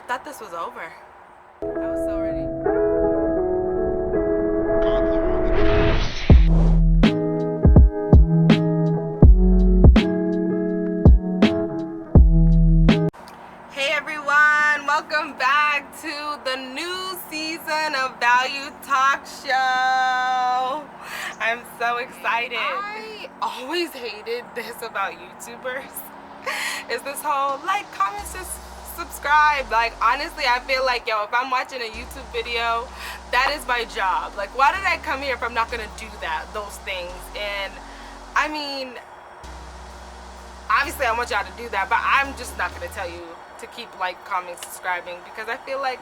thought this was over. I was so ready. Hey everyone, welcome back to the new season of Value Talk Show. I'm so excited. I always hated this about YouTubers. Is this whole like, comment, subscribe. Like, honestly, I feel like, yo, if I'm watching a YouTube video, that is my job. Like, why did I come here if I'm not gonna do those things? And I mean, obviously I want y'all to do that, but I'm just not gonna tell you to keep like, commenting, subscribing, because I feel like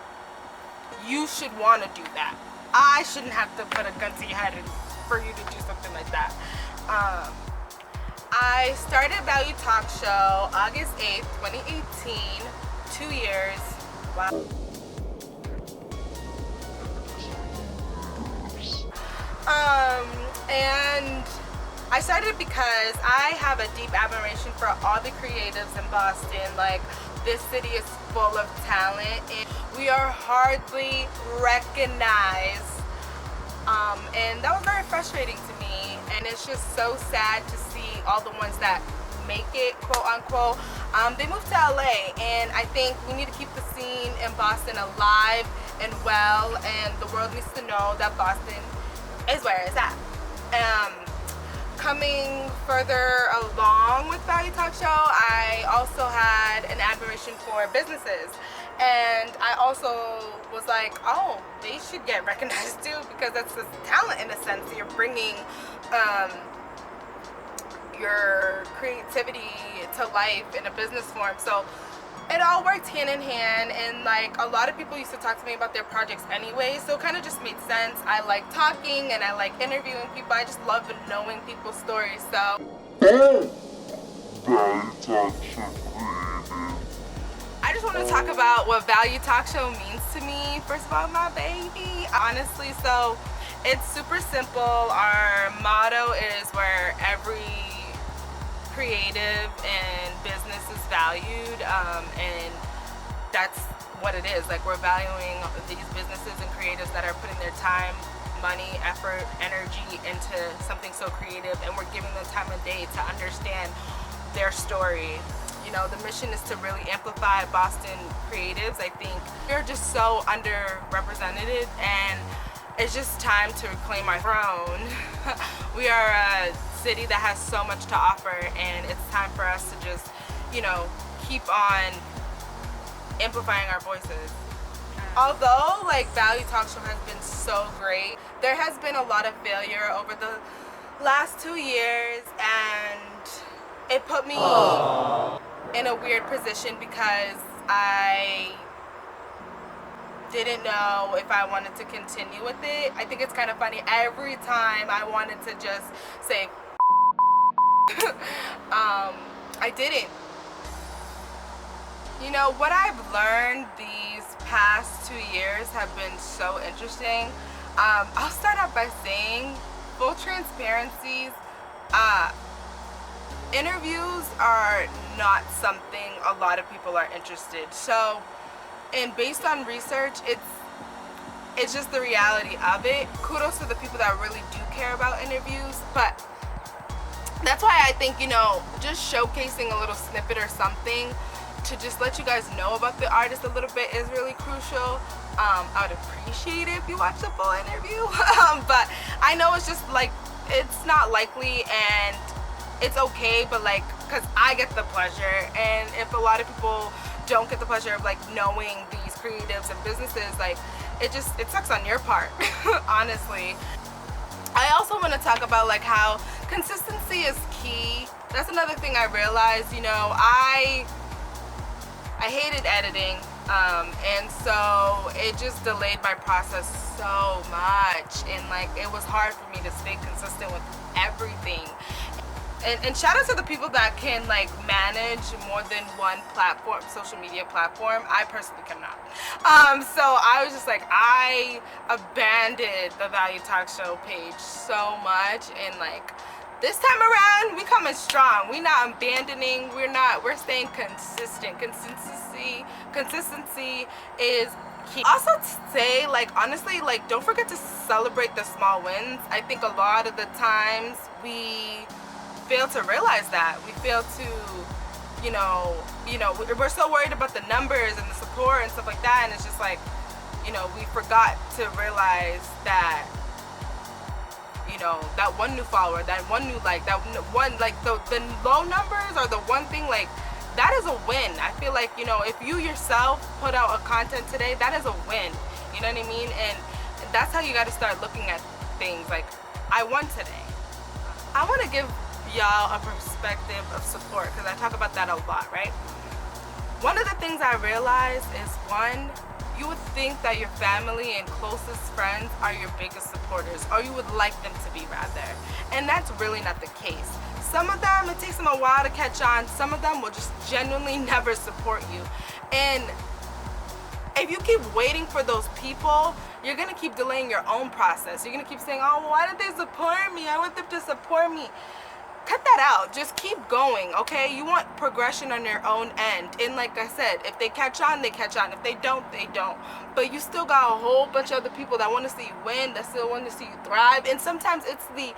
you should want to do that. I shouldn't have to put a gun to your head for you to do something like that. I started Value Talk Show August 8th, 2018, 2 years. Wow. And I started because I have a deep admiration for all the creatives in Boston. Like, this city is full of talent and we are hardly recognized. And that was very frustrating to me, and it's just so sad to see all the ones that make it, quote unquote. They moved to LA, and I think we need to keep the scene in Boston alive and well, and the world needs to know that Boston is where it's at. Coming further along with Value Talk Show, I also had an admiration for businesses, and I also was like, oh, they should get recognized too, because that's a talent in a sense. You're bringing your creativity to life in a business form. So it all worked hand in hand, and like, a lot of people used to talk to me about their projects anyway, so it kind of just made sense. I like talking and I like interviewing people. I just love knowing people's stories. So I just want to talk about what Value Talk Show means to me. First of all, my baby, honestly. So it's super simple. Our motto is where every creative and business is valued, and that's what it is. Like, we're valuing these businesses and creatives that are putting their time, money, effort, energy into something so creative, and we're giving them time of day to understand their story. You know, the mission is to really amplify Boston creatives. I think we're just so underrepresented, and it's just time to reclaim our throne. We are a city that has so much to offer, and it's time for us to just, you know, keep on amplifying our voices. Although like Value Talk Show has been so great, there has been a lot of failure over the last 2 years, and it put me in a weird position because I didn't know if I wanted to continue with it. I think it's kind of funny, every time I wanted to just say I didn't. You know, what I've learned these past 2 years have been so interesting. I'll start out by saying, full transparencies, interviews are not something a lot of people are interested. So, and based on research, it's just the reality of it. Kudos to the people that really do care about interviews, but that's why I think, you know, just showcasing a little snippet or something to just let you guys know about the artist a little bit is really crucial. I would appreciate it if you watch the full interview. But I know it's just like, it's not likely, and it's okay, but like, because I get the pleasure, and if a lot of people don't get the pleasure of like knowing these creatives and businesses, like, it sucks on your part. Honestly. I also want to talk about like how consistency is key. That's another thing I realized. You know, I hated editing, and so it just delayed my process so much, and like, it was hard for me to stay consistent with everything. And shout out to the people that can like manage more than one platform, social media platform. I personally cannot. So I was just like, I abandoned the Value Talk Show page so much, and like, This time around, we coming strong. We not abandoning. We're staying consistent. Consistency is key. Also say, like, honestly, like, don't forget to celebrate the small wins. I think a lot of the times we fail to realize that. We fail to, we're so worried about the numbers and the support and stuff like that, and it's just like, we forgot to realize that, that one new follower, that one new like, that one, like, the low numbers or the one thing, like, that is a win. I feel like, if you yourself put out a content today, that is a win. You know what I mean? And that's how you got to start looking at things. Like, I won today. I want to give y'all a perspective of support, because I talk about that a lot, right? One of the things I realized is, one, you would think that your family and closest friends are your biggest supporters, or you would like them to be, rather. And that's really not the case. Some of them, it takes them a while to catch on. Some of them will just genuinely never support you. And if you keep waiting for those people, you're gonna keep delaying your own process. You're gonna keep saying, oh, why didn't they support me? I want them to support me. Cut that out. Just keep going, okay? You want progression on your own end. And like I said, if they catch on, they catch on. If they don't, they don't. But you still got a whole bunch of other people that want to see you win, that still want to see you thrive. And sometimes it's the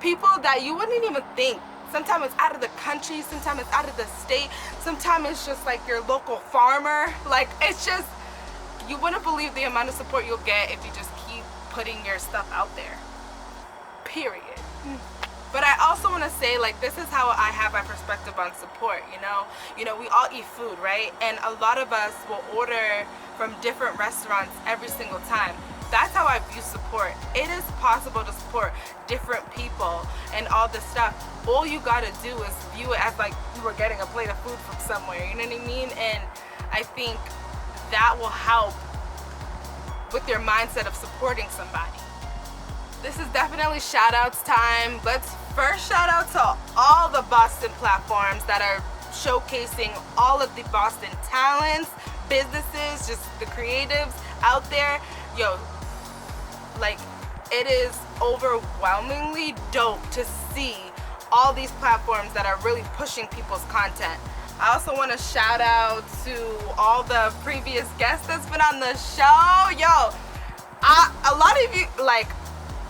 people that you wouldn't even think. Sometimes it's out of the country. Sometimes it's out of the state. Sometimes it's just like your local farmer. Like, it's just, you wouldn't believe the amount of support you'll get if you just keep putting your stuff out there. Period. But I also want to say, like, this is how I have my perspective on support, we all eat food, right? And a lot of us will order from different restaurants every single time. That's how I view support. It is possible to support different people and all this stuff. All you gotta do is view it as like you were getting a plate of food from somewhere, you know what I mean? And I think that will help with your mindset of supporting somebody. This is definitely shout-outs time. Let's first shout out to all the Boston platforms that are showcasing all of the Boston talents, businesses, just the creatives out there. Yo, like, it is overwhelmingly dope to see all these platforms that are really pushing people's content. I also want to shout out to all the previous guests that's been on the show. Yo, a lot of you, like,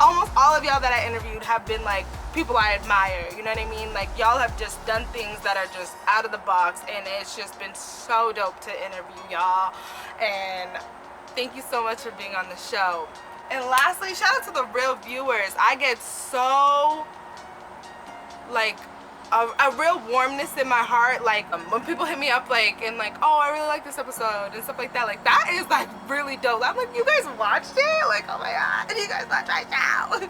almost all of y'all that I interviewed have been like people I admire, you know what I mean? Like, y'all have just done things that are just out of the box, and it's just been so dope to interview y'all. And thank you so much for being on the show. And lastly, shout out to the real viewers. I get so, like, a real warmness in my heart, like, when people hit me up, like, and like, oh, I really like this episode and stuff like that. Like, that is like really dope. I'm like, you guys watched it? Like, oh my god, you guys watch right now.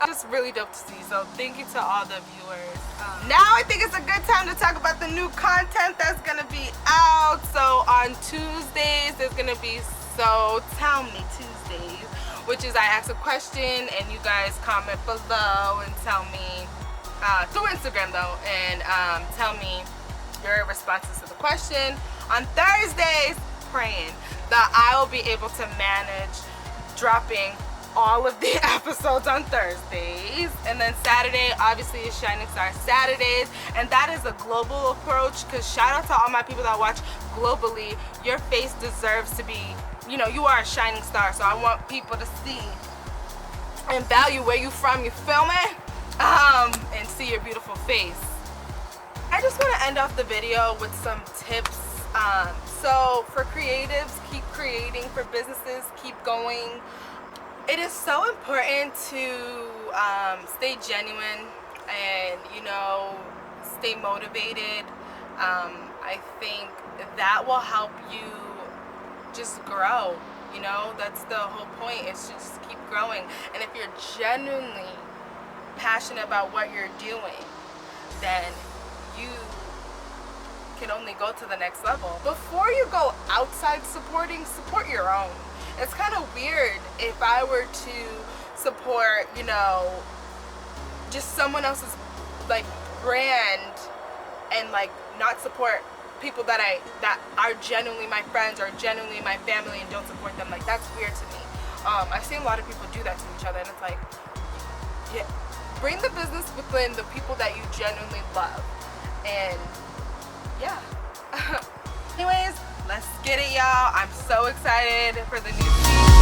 Just really dope to see. So thank you to all the viewers. Now I think it's a good time to talk about the new content that's gonna be out. So on Tuesdays, there's gonna be So Tell Me Tuesdays, which is I ask a question and you guys comment below and tell me, through Instagram though, and tell me your responses to the question. On Thursdays, praying that I will be able to manage dropping all of the episodes on Thursdays. And then Saturday obviously is Shining Star Saturdays, and that is a global approach, because shout out to all my people that watch globally. Your face deserves to be, you are a shining star, so I want people to see and value where you from, you feel me? And see your beautiful face. I just want to end off the video with some tips. So for creatives, keep creating. For businesses, keep going. It is so important to stay genuine and, stay motivated. I think that will help you just grow. That's the whole point, is to just keep growing. And if you're genuinely passionate about what you're doing, then you can only go to the next level. Before you go outside supporting, support your own. It's kind of weird if I were to support, just someone else's like brand and like not support people that are genuinely my friends or genuinely my family and don't support them. Like, that's weird to me. I've seen a lot of people do that to each other, and it's like, yeah, bring the business within the people that you genuinely love. And yeah. Anyways, let's get it, y'all. I'm so excited for the new season.